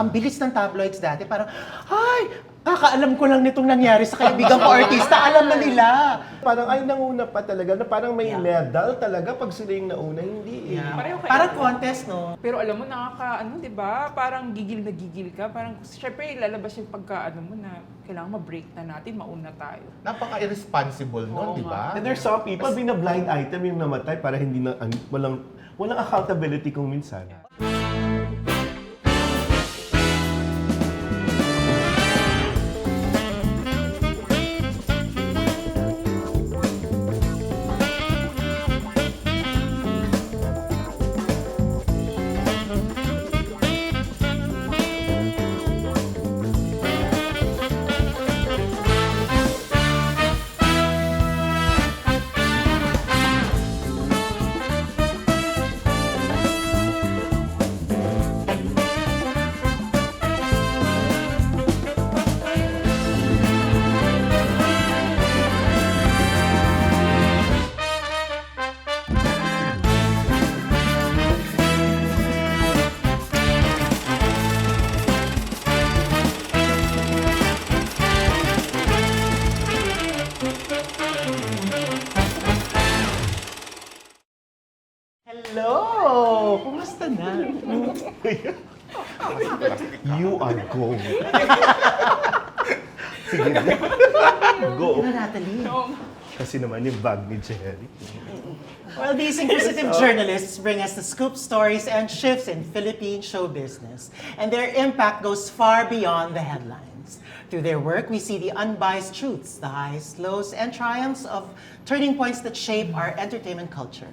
ang bilis ng tabloids dati, parang, ay, kakaalam ko lang nitong nangyari sa kaibigan ko artista, alam na nila. Parang ay nanguna pa talaga, na parang may medal talaga pag sila yung nauna, hindi eh. Pareho kayo. Parang contest, no? Pero alam mo, di ba? Parang gigil na gigil ka. Parang, syempre, lalabas yung pagka, mo na, kailangan ma-break na natin, mauna tayo. Napaka-irresponsible nun, Oo di ba? And there's some people, bina-blind item yung namatay para hindi na, walang accountability kung minsan. Hello! Kumusta na? You are go. Sige na. Go. Ano, Natalie? Kasi naman yung bag ni Jerry. Well, these inquisitive journalists bring us the scoop stories and shifts in Philippine show business. And their impact goes far beyond the headlines. Through their work, we see the unbiased truths, the highs, lows, and triumphs of turning points that shape our entertainment culture.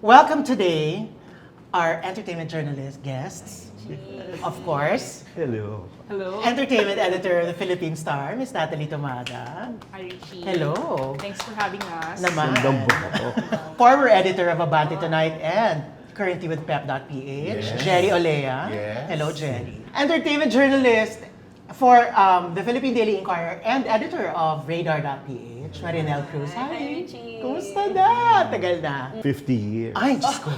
Welcome today, our entertainment journalist guests. Of course, Hello. Hello? entertainment editor of the Philippine Star, Miss Natalie Tomaga. Hi, Richie. Hello. Thanks for having us. Naman. Sundang buka ko. Former editor of Abante Tonight and currently with Pep.ph, Yes. Jerry Olea. Yes. Hello, Jerry. Entertainment journalist for the Philippine Daily Inquirer and editor of Radar.ph, Marinel Cruz. Hi, Richie. Kumusta na? Tagal na. 50 years. Ay, Diyos ko.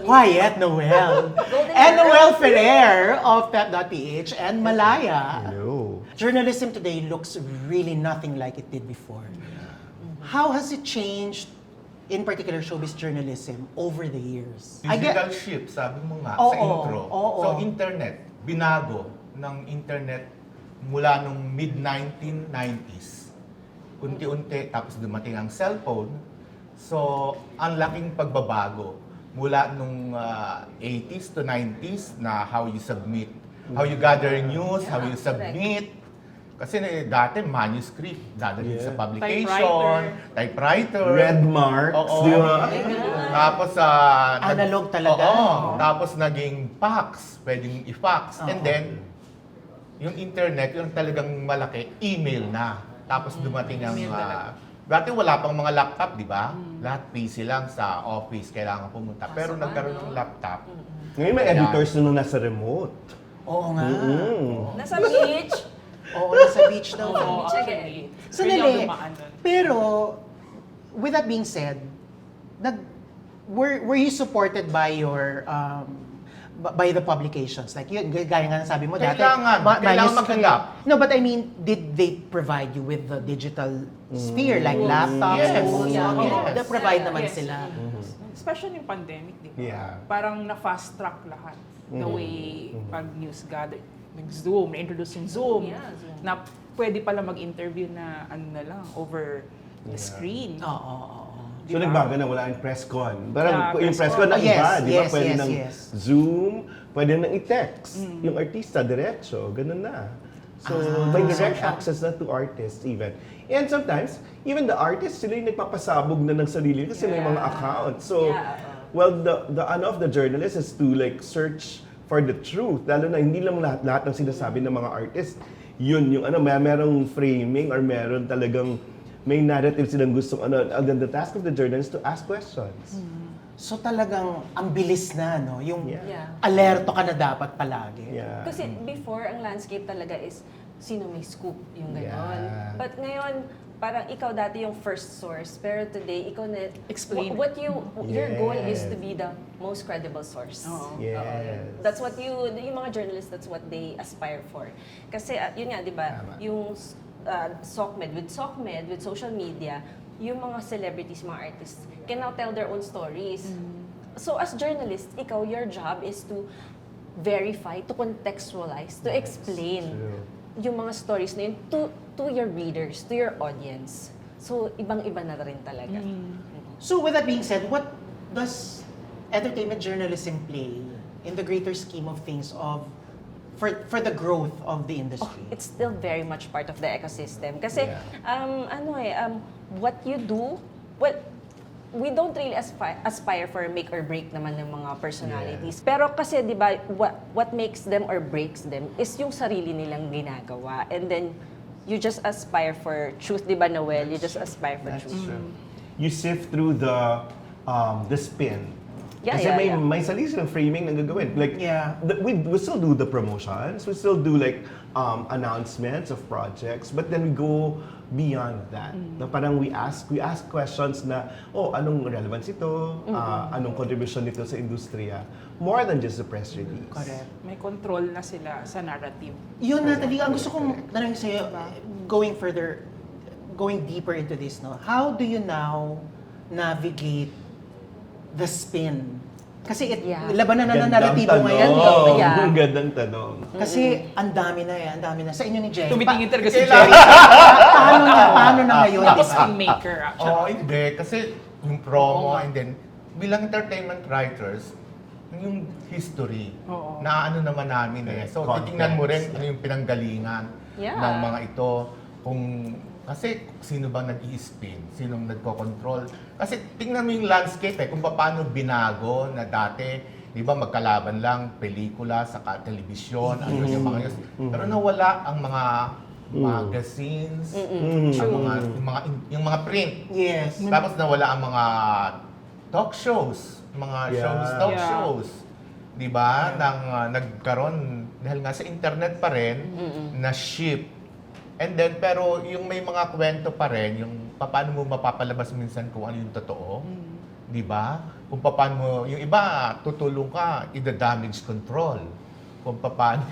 Quiet, Noel. Golden And era. Noel Ferrer of Pep.ph and Malaya. Hello. Journalism today looks really nothing like it did before. How has it changed, in particular showbiz journalism, over the years? Digital shift, sabi mo nga Oo, sa intro. oo. So, internet, binago ng internet mula nung mid-1990s. Unti-unti, tapos dumating ang cellphone. So, ang laking pagbabago mula nung 80s to 90s na how you submit, how you gather news, how you submit. Kasi dati manuscript, dadalhin sa Yeah. publication, typewriter. Red marks, Oo. di ba? Tapos Analog talaga. Oo. Tapos naging fax, pwedeng i-fax. And Oo. then yung internet, yung talagang malaki, email na. Tapos dumating ang dati wala pang mga laptop, di ba? Lahat PC lang sa office, kailangan pumunta. Pero nagkaroon ng laptop. Ngayon may editors na nasa remote. Oo nga. Nasa beach. Oo, nasa beach daw. Oo, Check actually. Sandali. Pwede ako dumaan dun. Pero, with that being said, were you supported by your by the publications? Like yun, gaya nga ng sabi mo dati. Kailangan manuscript. maghanap. No, but I mean, did they provide you with the digital sphere, like laptops Yes. and books? Yeah. Yeah, they provide naman Yes. sila. Especially yung pandemic, di ba? Yeah. Parang na-fast track lahat. The way pag news gathered. Nag-Zoom, na-introduce yung Zoom. Yeah, Zoom. Na pwede pala mag-interview na ano na lang, over the screen. Oo, oo, oo. So nagbago na, wala yung press con. Parang Yeah, yung press press con na con. iba, Yes, di ba? yes, Pwede yes, ng yes. Zoom, pwede nang i-text. Yung artista, diretso, ganun na. So, may direct access na to artists even. And sometimes, even the artists, sila yung nagpapasabog na ng sarili kasi may mga accounts. So, Yeah. well, the ano of the journalist is to like search for the truth. Lalo na hindi lang lahat ng sinasabi ng mga artist, yun yung ano, merong framing or meron talagang may narrative silang gustong ano. And the task of the journalist to ask questions. So talagang ang bilis na, no? Yung Yeah. alerto ka na dapat palagi. Yeah. Kasi before, ang landscape talaga is sino may scoop, yung gano'n. Yeah. But ngayon, parang ikaw dati yung first source, pero today, ikaw na, Explain. your goal is Yes. to be the most credible source. Oo. Yes. That's what yung mga journalists, that's what they aspire for. Kasi, yun nga, di ba, Tama. yung SOCMED, with social media, yung mga celebrities, mga artists, can now tell their own stories. So, as journalists, ikaw, your job is to verify, to contextualize, to explain True. yung mga stories na yun to your readers, to your audience. So, ibang-iba na rin talaga. So with that being said, what does entertainment journalism play in the greater scheme of things for the growth of the industry? It's still very much part of the ecosystem. Kasi, Yeah. what you do, well, we don't really aspire for make or break naman ng mga personalities. Pero kasi, di ba, what makes them or breaks them is yung sarili nilang ginagawa. And then, you just aspire for truth, di ba, Noel? You just aspire for That's truth. true. You sift through the spin. Yeah, Kasi yeah, yeah. may sarili silang framing na gagawin. Like, Yeah. we still do the promotions, we still do like announcements of projects, but then we go beyond that. Na parang we ask questions na, anong relevance ito? Anong contribution nito sa industriya? More than just the press release. Correct. May control na sila sa narrative. Yun, Natalie, ang gusto kong tanongin sa'yo, going deeper into this, no? How do you now navigate the spin? Kasi Yeah. labanan na ng Gandang naratibo tanong. ngayon. Yeah. Gandang tanong. Kasi ang dami na. Sa inyo ni Jen. Tumitingin talaga si Kailangan- Jerry. Paano na ngayon? Ako di ba? spinmaker, actually. Oo, hindi. Kasi yung promo Oo nga. and then bilang entertainment writers, yung history, Oo. na ano naman namin eh. So, Context. titingnan mo rin ano yung pinanggalingan Yeah. ng mga ito. Kasi sino bang nag-i-spin? Sinong nagko-control? Kasi tingnan mo yung landscape kung paano binago na dati, di ba magkalaban lang, pelikula, saka telebisyon, ano yung mga yun. Pero nawala ang mga magazines, yung mga print. Yes. Tapos nawala ang mga talk shows, Yeah. talk Yeah. shows. 'Di ba? Nagkaroon dahil nga sa internet pa rin na ship. And then pero yung may mga kwento pa rin, yung paano mo mapapalabas minsan kung ano yung totoo. 'Di ba? Kung paano mo yung iba tutulong ka i-damage control. Kung paano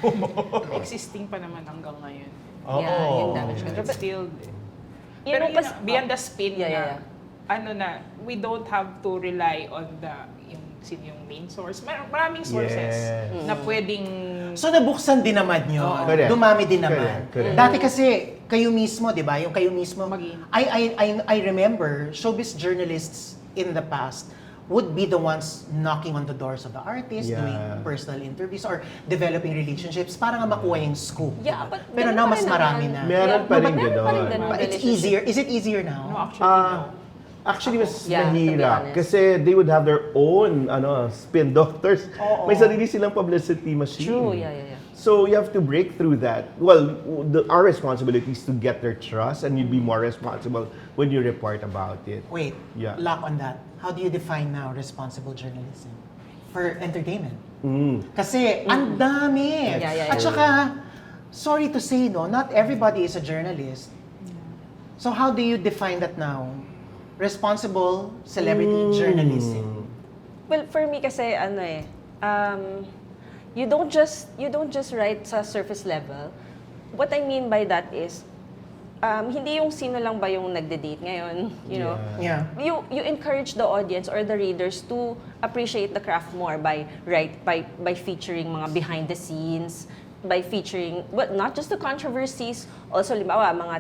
Existing pa naman hanggang ngayon. Oo. Yeah, yung damage control. It's still You Pero know, yun pas- na, beyond the spin Yeah, na, yeah, ano na, we don't have to rely on yung main source. Maraming sources Yes. na pwedeng... So nabuksan din naman yun. Correct. Dumami din naman. Correct. Dati kasi kayo mismo, 'di ba? Yung kayo mismo. Mag-in. I remember showbiz journalists in the past would be the ones knocking on the doors of the artists, Yeah. doing personal interviews or developing relationships para nga makuha yung scoop. Yeah, diba? but Pero ganun now pa mas rin marami naman. na. Meron pa rin Meron pa rin ganon. ganun But it's relationship. easier. Is it easier No, now? actually, no. Actually, mas Yeah, to be mahirap. honest. Kasi they would have their own spin doctors. Oo. May sarili silang publicity machine. True, yeah. So you have to break through that. Well, our responsibility is to get their trust and you'd be more responsible when you report about it. Wait, Yeah. lock on that. How do you define now responsible journalism for entertainment? Kasi ang dami. Yeah. At saka, sorry to say, no, not everybody is a journalist. So how do you define that now? Responsible celebrity journalism. Well, for me kasi you don't just write sa surface level. What I mean by that is hindi yung sino lang ba yung nagde-date ngayon, you know. Yeah. You encourage the audience or the readers to appreciate the craft more by featuring mga behind the scenes, by featuring not just the controversies, also limbawa mga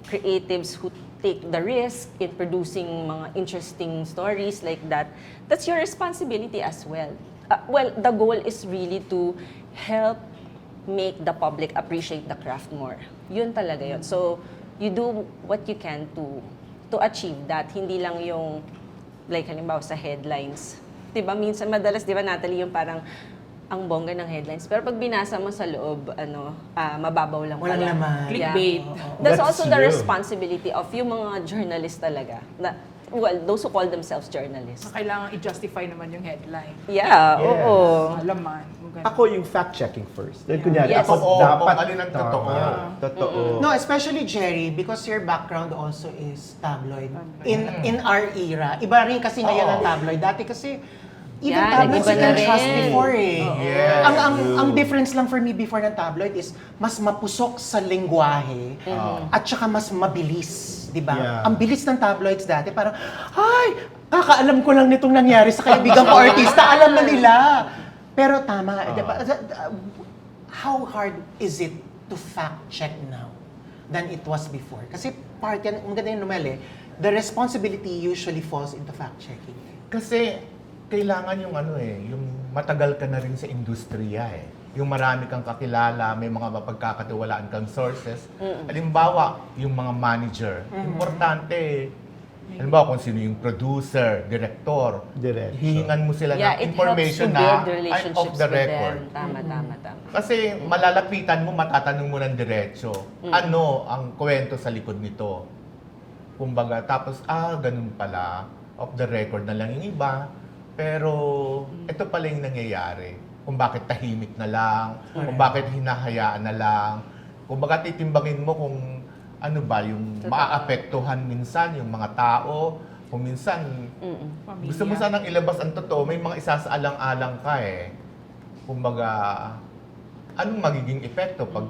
creatives who take the risk in producing mga interesting stories like that. That's your responsibility as well. Well, the goal is really to help make the public appreciate the craft more. Yun talaga yun. So, you do what you can to achieve that. Hindi lang yung, like halimbawa sa headlines. Diba, minsan, madalas, diba Natalie, yung parang ang bongga ng headlines. Pero pag binasa mo sa loob, mababaw lang Walang pala. laman. Clickbait. That's That's also the true. responsibility of yung mga journalists talaga. Those who call themselves journalists. Kailangan i-justify naman yung headline. Yeah, Yes. oo. Malaman. ganun. Ako yung fact-checking first. Then, kunyari, Yes. ako Oo, dapat kung alin ang totoo. tama. Totoo. No, especially Jerry, because your background also is tabloid. In our era. Iba rin kasi ngayon ang tabloid. Dati kasi, even Yeah, tabloids iba you na can trust rin. before eh. Yes. Ang difference lang for me before ng tabloid is mas mapusok sa lengguwahe at saka mas mabilis, di ba? Yeah. Ang bilis ng tabloids dati, parang, ay, kakaalam ko lang nitong nangyari sa kaibigan ko artista, alam na nila. Pero tama, di ba? How hard is it to fact check now than it was before? Kasi part yan, maganda yung Numel the responsibility usually falls into fact checking. Kasi kailangan yung yung matagal ka na rin sa industriya eh. Yung marami kang kakilala, may mga mapagkakatiwalaan kang sources. Halimbawa, yung mga manager. Importante, halimbawa kung sino yung producer, director. Direction. Hihingan mo sila Yeah, ng it information helps to na build ay relationships off the with record. them. Tama. Kasi malalapitan mo, matatanong mo ng diretso. Ano ang kwento sa likod nito? Kumbaga, tapos, ganun pala. Off the record na lang yung iba. Pero, ito pala yung nangyayari. Kung bakit tahimik na lang, kung bakit hinahayaan na lang. Kung bakit titimbangin mo kung ano ba, yung Totoo. maaapektuhan minsan yung mga tao. Kung minsan, Pamilya. gusto mo sanang ilabas ang totoo, may mga isasaalang-alang ka eh. Kumbaga, anong magiging epekto pag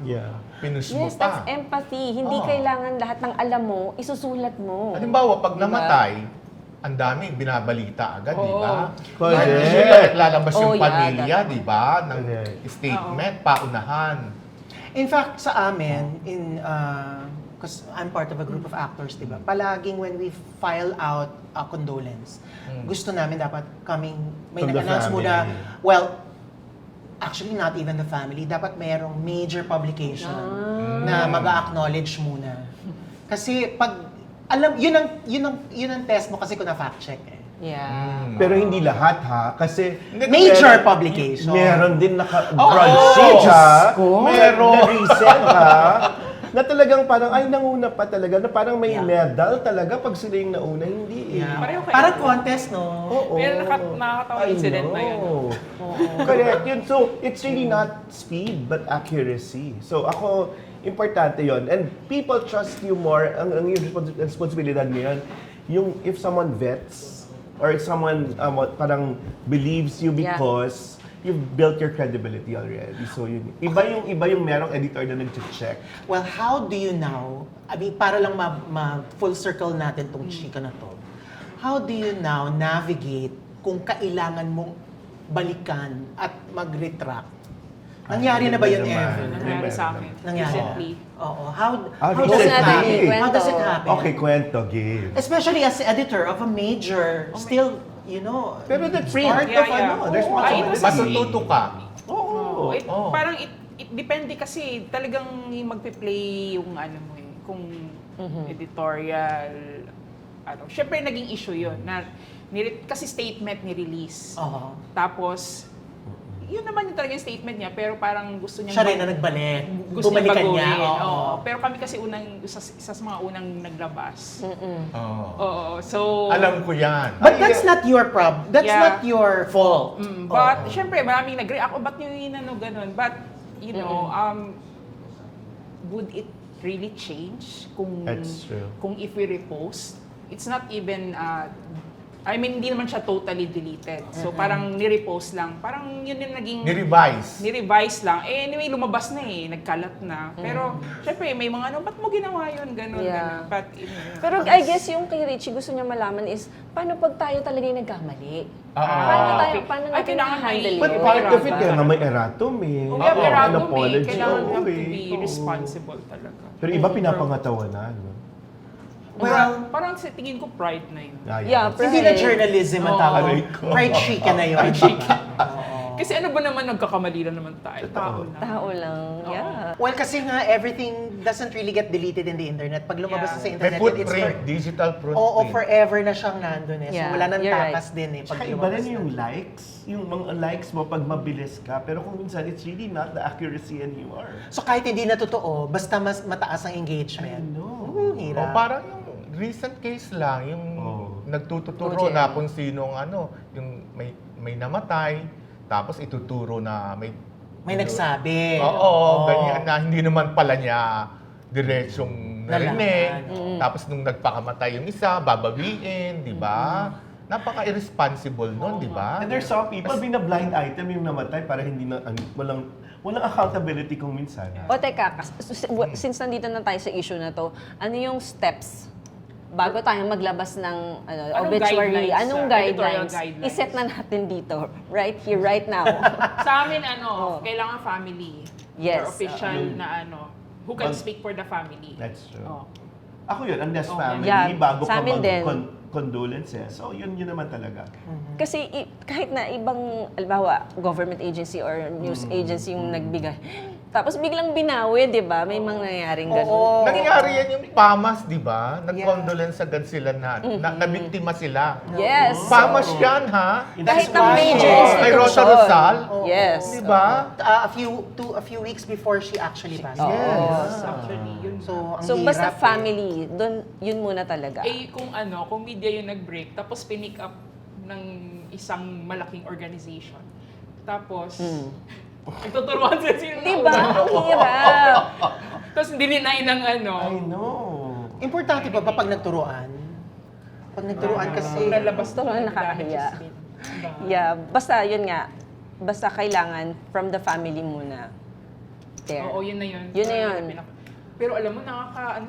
Yeah. pinush mo Yes, that's pa? empathy. Hindi Oo. kailangan lahat ng alam mo, isusulat mo. Halimbawa, pag Diba? namatay, ang dami binabalita agad, di ba? Correct. Usually, lalabas yung Oh, yeah, pamilya, that- di ba? Ng Correct. statement, paunahan. In fact, sa amin, because I'm part of a group of actors, di ba? Palaging when we file out a condolence, gusto namin dapat may From the nag-announce muna, family. well, actually not even the family, dapat mayroong major publication na mag-acknowledge muna. Kasi pag, yun ang test mo kasi kung na-fact check eh. Yeah. Pero hindi lahat ha, kasi Major publication. meron din naka-broadsheet ha, ko. meron na-resell ha, na talagang parang ay nanguna pa talaga, na parang may Yeah. medal talaga pag sila yung nauna, hindi eh. Yeah. Pareho kayo. Parang contest, no? Oo. Pero nakakatawang I incident na yun. know. Correct yun. So, it's really not speed, but accuracy. So, ako, importante yon. And people trust you more. Ang yung responsibilidad ngayon, yung if someone vets, or if someone parang believes you Yeah. because you've built your credibility already. So, yun. Iba yung merong editor na nag-check. Well, how do you now, I mean, para lang full circle natin tong chika na to, how do you now navigate kung kailangan mong balikan at mag-retract? Nangyari na ba yun naman. ever? Nangyari sa amin. Nangyari. Recently. Oo. How Recently. does it Natin happen? ikwento. How does it happen? Okay, kwento, game. Especially as editor of a major, still, you know, Pero that's print. part Yeah, of yeah. there's Oo, responsibility. Matututo ka. Oo. Parang it depende kasi talagang magpe-play yung ano mo eh, kung editorial, syempre naging issue yun, na kasi statement ni-release. Oo. Tapos, yun naman yung talagang statement niya, pero parang gusto niya Siya rin na nagbalik. gusto niya Bumalikan baguhin. niya. Oo. Oo. Pero kami kasi isa sa mga unang naglabas. Oo. Oo. So, Alam ko yan. But that's not your problem. That's Yeah. not your fault. But, syempre, maraming nag-react, ba't nyo yun ganun? But, you know, would it really change kung That's true. kung if we repost? It's not even, I mean, hindi naman siya totally deleted. So, parang ni-repost lang. Parang yun yung naging... Ni-revise lang. Eh, anyway, lumabas na eh. Nagkalat na. Pero, syempre, may mga ba't mo ginawa yun? Ganun, Yeah. ganun. But, you know, Pero I guess yung kay Richie gusto niya malaman is, paano pag tayo talaga yung nagkamali? Paano natin kailangan handle But yun? part of it, Diba? kaya nga may erratum eh. kung we have erratum eh, apology. kailangan we have Oo, to eh. be Oo. responsible talaga. Pero iba pinapangatawanan. No? Well, Parang sa tingin ko pride na yun. Yeah, hindi na journalism ang tawag. Aray ko. Pride chika na yun. Kasi ano ba naman, nagkakamali lang naman tayo. Tao lang. Tao lang, yeah. Well, kasi nga, everything doesn't really get deleted in the internet. Pag lumabas na Yeah. sa May internet, footprint, digital footprint. Oo, forever na siyang nandun eh. So, Yeah, wala nang you're takas din eh. Pag Tsaka iba lumabas rin na. yung likes. Yung mga likes mo pag mabilis ka. Pero kung minsan, it's really not the accuracy anymore. So, kahit hindi na totoo, basta mas mataas ang engagement. I know. O Hirap. parang yung recent case lang, yung Oh. nagtututuro OJM. na kung sinong yung may namatay, Tapos ituturo na May nagsabi. Oo, ganyan na hindi naman pala niya diretsyong narinig. Nalaman. Tapos nung nagpakamatay yung isa, babawiin, di ba? Napaka-irresponsible nun, di ba? And there's some people, bina-blind item yung namatay para hindi na, walang accountability kung minsan. O teka, since nandito na tayo sa issue na to, ano yung steps bago tayo maglabas ng obituary? guidelines, Anong editorial guidelines? guidelines? I-set na natin dito, right here, right now. Sa amin, kailangan family. Yes. Or official na who can speak for the family. That's true. Oh. Ako yun, unless family, Yeah, bago sa ka amin din. condolences. So, yun naman talaga. Kasi kahit na ibang, albawa, government agency or news agency yung nagbigay, tapos biglang binawi, di ba? May mga nangyayaring ganun. Nangyari yan yung PAMAS, di ba? Nag-condolence agad sila na biktima sila. Yes. PAMAS yan, ha? Kahit na major Oo, kay Rosa institution. Rosal. Yes. Di ba? A few weeks before she actually passed. Yes. Actually, yun. So, ang So basta hirap family, yun muna talaga. Kung media yung nag-break, tapos pinick up ng isang malaking organization. Tapos, nagtuturuan sila sila. Diba? Ang hirap. Tapos dininay ng I know. Importante ba pag nagturuan? Pag nagturuan kasi... Lalabas Gusto ko lang nakakahiya. Yeah, basta yun nga. Basta kailangan from the family muna. There. Oo, yun na yun. Yun na yun. Pero alam mo,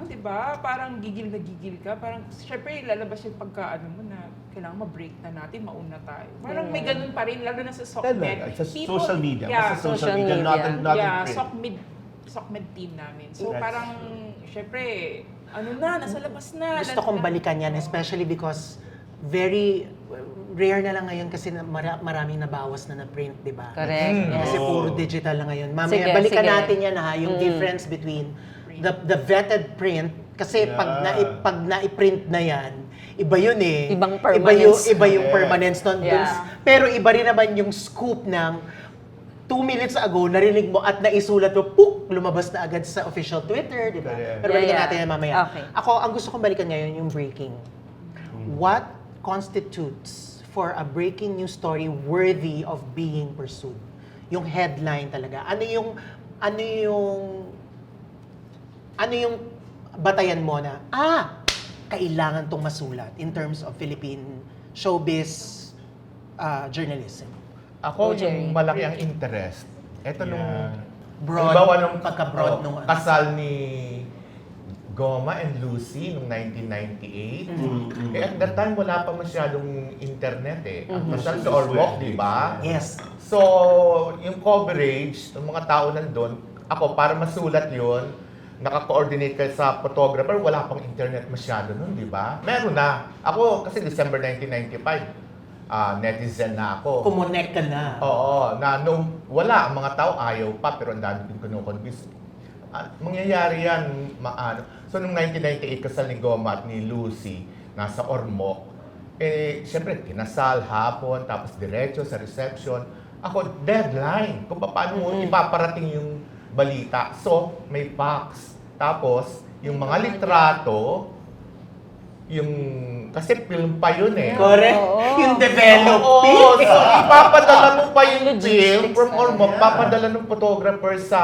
di ba? Parang gigil na gigil ka. Parang, syempre, lalabas yung pagka, na, kailangan ma-break na natin, mauna tayo. Parang may ganun pa rin, lalo na sa SOCMED. Talaga, sa social media. Yeah, Basta social social media, media. not in yeah, print. SOCMED team namin. So That's parang, syempre, nasa labas na. Gusto kong balikan yan, especially because very rare na lang ngayon kasi maraming nabawas na print, di ba? Correct. Kasi Yes. puro digital na ngayon. Mamaya, Sige, balikan sige. natin yan ha, yung difference between the vetted print, kasi pag na-print na yan, iba yun eh. Ibang permanence. Iba yung permanence nun. Yeah. Pero iba rin naman yung scoop ng 2 minutes ago, narinig mo at naisulat mo, puk, lumabas na agad sa official Twitter, di ba? Correct. Pero balikan Yeah, natin yan mamaya. Okay. Ako, ang gusto kong balikan ngayon yung breaking. What constitutes for a breaking news story worthy of being pursued? Yung headline talaga. Ano yung batayan mo na, kailangan tong masulat in terms of Philippine showbiz journalism? Ako, Jerry. yung malaki ang interest. Ito nung... Broad, halimbawa nung pagka-broad nung kasal ni Goma and Lucy noong 1998. At that time, wala pa masyadong internet eh. Ang kasal sa Ormoc, di ba? Yes. So, yung coverage ng mga tao nandun, ako, para masulat yun, naka-coordinate kayo sa photographer, wala pang internet masyado nun, di ba? Meron na. Ako, kasi December 1995, netizen na ako. Kumonect ka na. Oo, na nung wala, ang mga tao ayaw pa, pero ang dami din kinukonvince. Mangyayari yan, maano. So, nung 1998, kasal ni Goma at ni Lucy, nasa Ormoc, siyempre, kinasal, hapon, tapos diretso sa reception. Ako, deadline, kung paano mo ipaparating yung balita. So, may fax. Tapos, yung mga litrato, kasi film pa yun eh. Correct. Yung developing. Oo, so ipapadala mo pa yung Logistics film from na. Ormoc, papadala ng photographer sa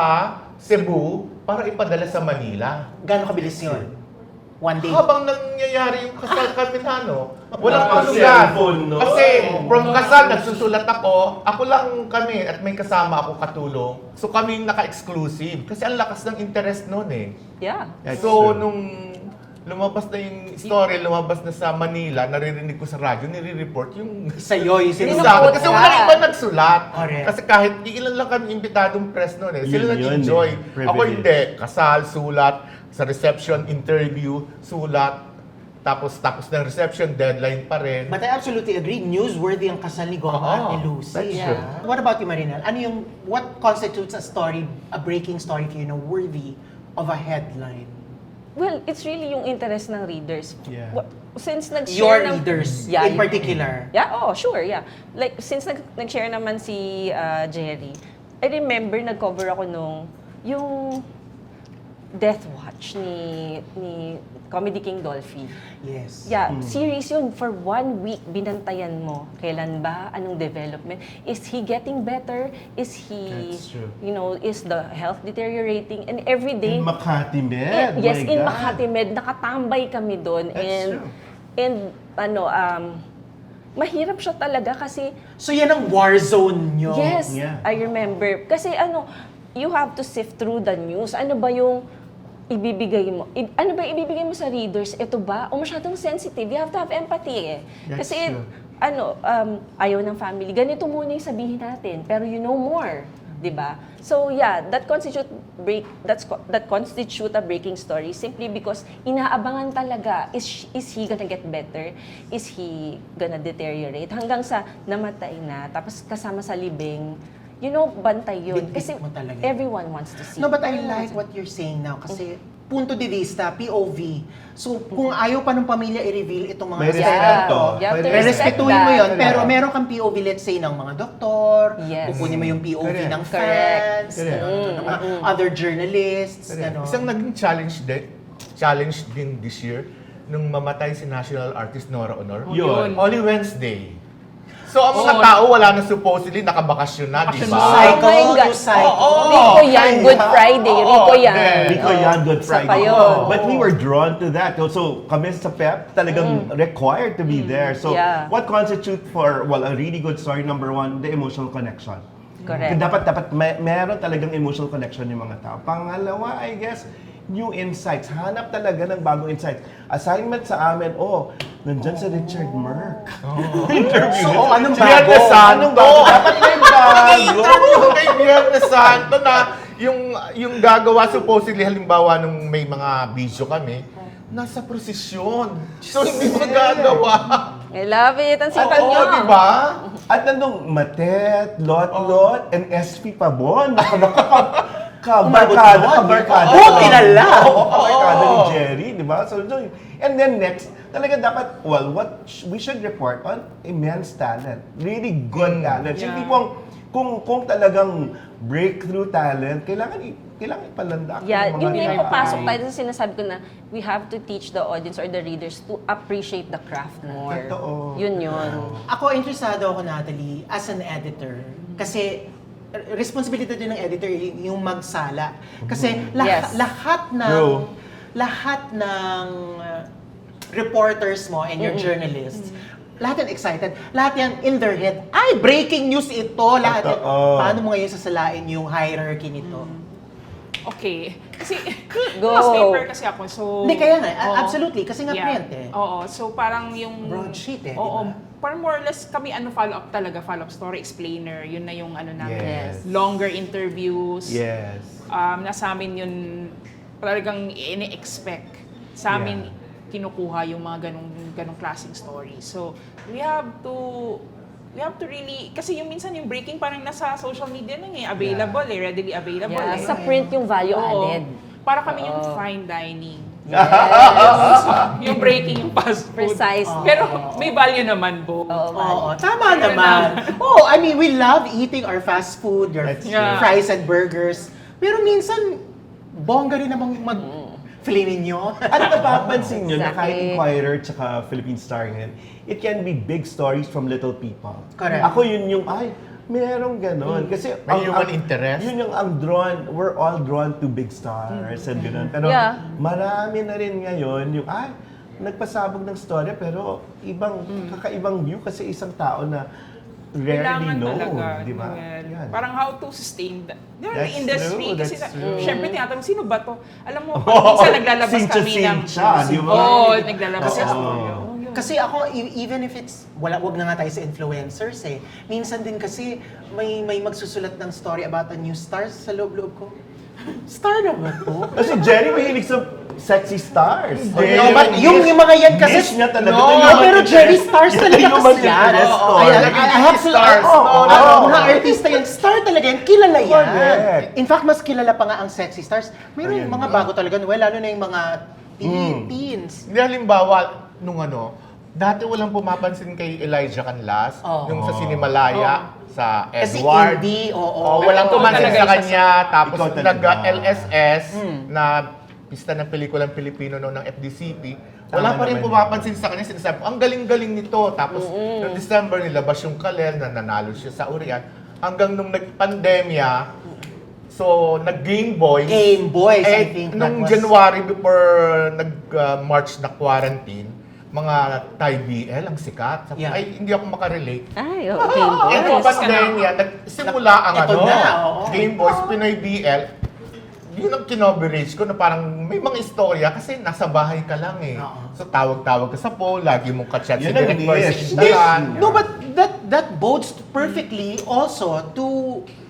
Cebu para ipadala sa Manila. Gano'ng kabilis yun? One day. Habang nangyayari yung kasal kami na, walang Walang tulugan. cellphone, no? Kasi from kasal, nagsusulat ako lang kami at may kasama ako katulong. So kami yung naka-exclusive. Kasi ang lakas ng interest noon eh. Yeah. That's So, true. nung lumabas na yung story, lumabas na sa Manila, naririnig ko sa radyo, nire-report yung Sa'yo, yung Sino sa akin. po Kasi ka? walang iba nagsulat. Correct. Kasi kahit ilan lang kami imbitadong press noon eh. Sila Yun nag-enjoy. eh. Ako Privilege. hindi. Kasal, sulat, sa reception, interview, sulat. Tapos ng reception, deadline pa rin. But I absolutely agree, newsworthy ang kasal ni Goma at ni Lucy. that's true. What about you, Marinel? What constitutes a story, a breaking story for you na worthy of a headline? Well, it's really yung interest ng readers. Yeah. Since nag-share Your ng- readers, Yeah, in particular. Yeah, sure, yeah. Like, since nag-share naman si Jerry, I remember nag-cover ako nung, yung Death Watch ni Comedy King Dolphy. Yes. Yeah, series yun. For 1 week, binantayan mo. Kailan ba? Anong development? Is he getting better? Is he, That's true. is the health deteriorating? And every day, In Makati Med. yes, my in God. Makati Med, nakatambay kami doon. That's true. And mahirap siya talaga kasi So yan ang war zone nyo. yes, Yeah. I remember. Kasi you have to sift through the news. Ano ba yung ibibigay mo? Ano ba ibibigay mo sa readers? Ito ba? O masyadong sensitive? You have to have empathy eh. That's Kasi true. ayaw ng family. Ganito muna yung sabihin natin. Pero you know more. 'Di ba? So yeah, that constitute a breaking story simply because inaabangan talaga, is he gonna get better? Is he gonna deteriorate? Hanggang sa namatay na, tapos kasama sa libing, bantay yun. Bitbit Kasi mo talaga. everyone wants to see. No, but I like what you're saying now kasi punto de vista, POV. So, kung ayaw pa ng pamilya i-reveal itong mga May aspecto, respeto. You have to May respect respetuhin mo yun, that. pero meron kang POV, let's say, ng mga doktor, Yes. kukunin mo yung POV Correct. ng Correct. fans, Correct. gano'n, ng mga other journalists, gano'n. Isang naging challenge din this year nung mamatay si national artist Nora Honor. Yun. Holy Wednesday. So, ang mga tao wala na supposedly nakabakasyon na, di You ba? cycle, Oh my God. you cycle. Rico yan, Good Friday. Rico yan. Rico yan, Good Isa pa Friday. yun. But we were drawn to that. So, kami sa PEP, talagang required to be there. So, Yeah. what constitute for, a really good story, number one, the emotional connection. Correct. Dapat meron talagang emotional connection yung mga tao. Pangalawa, I guess, new insights. Hanap talaga ng bagong insights. Assignment sa amin, nandyan si Richard Merck. Interview. So, anong Biyernes bago? Santo. Anong bago? Dapat may bago. Interview kay Biyernes Santo na yung gagawa supposedly halimbawa nung may mga video kami, nasa prosesyon. So, hindi magagawa. I love it. Ang sikat Oo, nyo. di ba? At nandong Matet, Lot, and SP Pabon. Kabarkada. Oo, kilala. Oo, kabarkada ni Jerry, di ba? So, and then next, talaga dapat, we should report on immense talent. Really good talent. Yeah. Hindi pong, kung talagang breakthrough talent, kailangan ipalandak. Yeah, ng mga yun yung tao. papasok tayo sa sinasabi ko na we have to teach the audience or the readers to appreciate the craft more. Totoo. Yun. Ako, interesado ako, Natalie, as an editor. Kasi, responsibility din ng editor yung magsala. Kasi Yes. lahat True. ng reporters mo and your journalists, lahat yan excited. Lahat yan in their head. Ay, breaking news ito. Lahat yan. Totoo. Paano mo ngayon sasalain yung hierarchy nito? Okay. Kasi, Go. newspaper kasi ako, so... Hindi, kaya nga. Oo. Absolutely. Kasi nga print eh. Oo. So, parang yung... Broadsheet eh, Oo. di ba? Parang more or less kami follow-up talaga. Follow-up story, explainer. Yun na yung namin. Yes. Longer interviews. Yes. Nasa amin yun talagang ini-expect. Sa amin, kinukuha yung mga ganong klaseng story. So, we have to really, kasi yung minsan yung breaking parang nasa social media na available readily available. Yeah, sa print yung value Oo. added. Para kami yung fine dining. Yes. Yung breaking yung fast food. Precisely. Pero may value naman po. Oo, tama naman. I mean, we love eating our fast food, your That's true. Yeah. fries and burgers. Pero minsan, bongga rin namang mag-filet ninyo. At napapansin nyo na kahit Exactly. Inquirer tsaka Philippine Star ngayon, it can be big stories from little people. Correct. Ako yun yung, merong ganon. Kasi May human interest. Yun yung we're all drawn to big stars and ganon. Pero Yeah. marami na rin ngayon yung, nagpasabog ng storya pero kakaibang view kasi isang tao na rarely Kailangan know, talaga. di ba? Well, Yan. parang how to sustain the That's industry. true, Kasi that's true. syempre tinatanong, sino ba to? Alam mo, minsan naglalabas kami ng... Sincha, di ba? Oo, naglalabas Oo. kami. Kasi ako, even if it's, wag na nga tayo sa influencers eh. Minsan din kasi, may magsusulat ng story about a new star sa loob-loob ko. Star na ba to? Kasi Jerry mahilig sa sexy stars. No, but yung mga yan kasi... Niche niya talaga. No, Ito yung pero human Jerry interest. Stars Yan talaga yung human kasi yan. interest ko. I have to... Stars. Mga artista yan, star talaga yan, kilala yan. Correct. In fact, mas kilala pa nga ang sexy stars. Mayroon Ayan. mga bago talaga, lalo na yung mga teens. Hindi halimbawa, nung dati walang pumapansin kay Elijah Canlas, Oo. nung sa Sinimalaya, sa Kasi Edward. indie, oo. Walang Oo, pumansin talaga sa isa kanya, tapos Ikaw talaga. nag-LSS na pista ng pelikulang Pilipino noon ng FDCP, wala Tama pa rin naman pumapansin sa kanya. Sinasabi, ang galing-galing nito. Tapos, noong December, nilabas yung Kalel na nanalo siya sa Urian. Hanggang nung nag-pandemya, so, nag-Game Boys. Game Boys, I think that Nung was- January, before nag-March na quarantine, mga Thai BL ang sikat. Sabi, Yeah. ay, hindi ako makarelate. Ay, okay. Eh, kung pandemya, nagsimula ang Ito ano, na, oo. Game Boys, Pinoy BL. Yun ang kinoverage ko na parang may mga istorya kasi nasa bahay ka lang eh. Oo. So tawag-tawag ka sa phone, lagi mong kachat si Yun ang Direk Percy wish. Indalan. No, but that bodes perfectly also to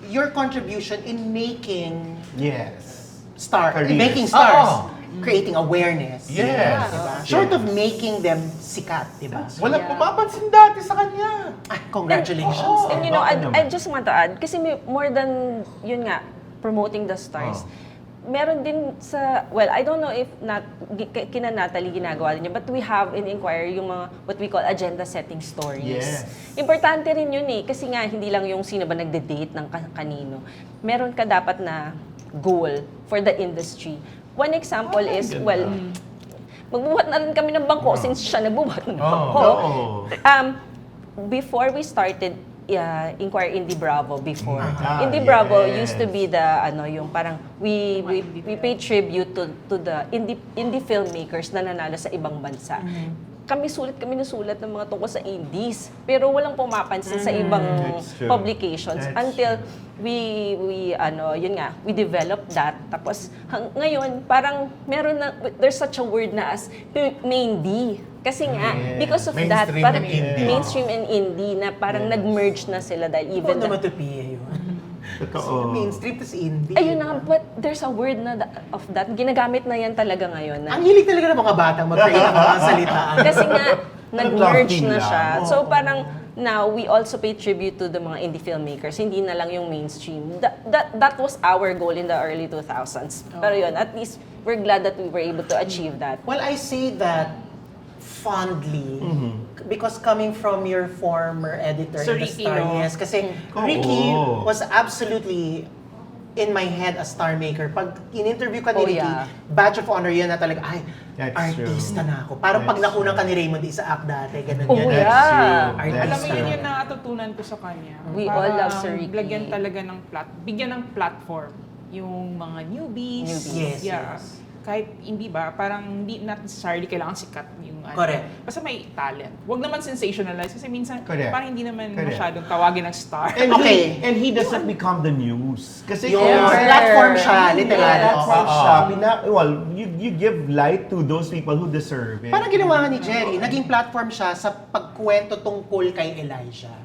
your contribution in making Yes. stars, Careers. making stars, Oo. creating awareness. Yes. Diba? Short of making them sikat, diba? Walang Yeah. pumapansin dati sa kanya. Ah, congratulations. And you know, Baka I naman. just want to add, kasi more than, yun nga, promoting the stars, meron din sa, well, I don't know if kina Natalie ginagawa din niya, but we have in Inquirer yung mga, what we call agenda setting stories. Yes. Importante rin yun eh, kasi nga, hindi lang yung sino ba nagde-date ng kanino. Meron ka dapat na goal for the industry. One example is, well, magbubuhat na rin kami ng bangko since siya nagbubuhat ng bangko. Before we started Inquire Indie Bravo before. Indie Bravo used to be the yung parang we pay tribute to the indie filmmakers na nanalo sa ibang bansa. Kami nasulat ng mga tungkol sa indies, pero walang pumapansin sa ibang That's true. publications That's until we developed that. Tapos ngayon parang there's such a word na as main D. Kasi nga, because of that, Mainstream parang and indie. mainstream and indie na parang nag-merge na sila dahil Even even naman to PA yun. Totoo. Mainstream, tas indie. ayun na, but there's a word na of that. Ginagamit na yan talaga ngayon. Na, Ang hilig talaga ng mga batang mag-create ng mga salitaan. kasi nga, nag-merge Drafting na lang. siya. So parang now, we also pay tribute to the mga indie filmmakers. Hindi na lang yung mainstream. That was our goal in the early 2000s. Pero yun, at least we're glad that we were able to achieve that. Well, I say that fondly because coming from your former editor Sir in the Ricky, Star, no? yes, kasi Oo. Ricky was absolutely in my head a star maker. Pag in-interview ka ni Oh, Ricky, yeah. badge of honor yun na talaga, ay, That's artista true. na ako. Parang pag That's nakunan ka ni Raymond Isaac dati, ganun Oh, yan. yeah. Artista. Alam mo, yun yung natutunan ko sa kanya. We all love Sir Parang Ricky. Lagyan talaga ng bigyan ng platform yung mga newbies. Yes, Yeah. yes. Kahit hindi ba, parang hindi not necessarily kailangan sikat yung Correct. Basta may talent. Huwag naman sensationalize kasi minsan Correct. parang hindi naman Correct. masyadong tawagin ng star. And Okay. he doesn't become the news. Kasi Yung kung- platform siya, literal. platform Oo. siya, well, you give light to those people who deserve it. Parang ginawa nga ni Jerry, naging platform siya sa pagkwento tungkol kay Elijah.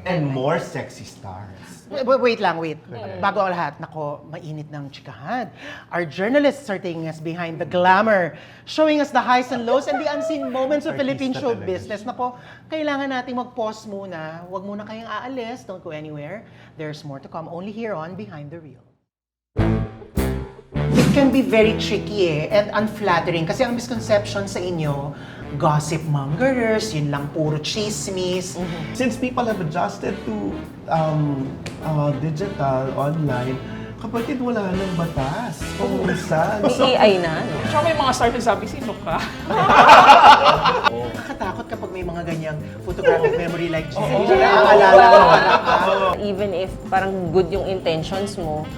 And more sexy stars. Wait lang, wait. Bago ang lahat, nako, mainit ng chikahan. Our journalists are taking us behind the glamour, showing us the highs and lows and the unseen moments of Philippine Artista show talaga business. Nako, kailangan nating mag-pause muna. Huwag muna kayong aalis. Don't go anywhere. There's more to come only here on Behind the Reel. It can be very tricky and unflattering kasi ang misconception sa inyo, gossip mongers, yun lang puro chismis. Since people have adjusted to digital, online, kapatid wala nang batas. Kung minsan. May AI na, no? Tsaka may mga stars na sabi, sino ka? Nakakatakot kapag may mga ganyang photographic memory like Jerry. Oo. Naaalala ko para Even if parang good yung intentions mo,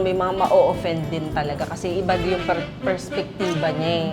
may mga ma-offend din talaga kasi iba yung perspektiba niya eh.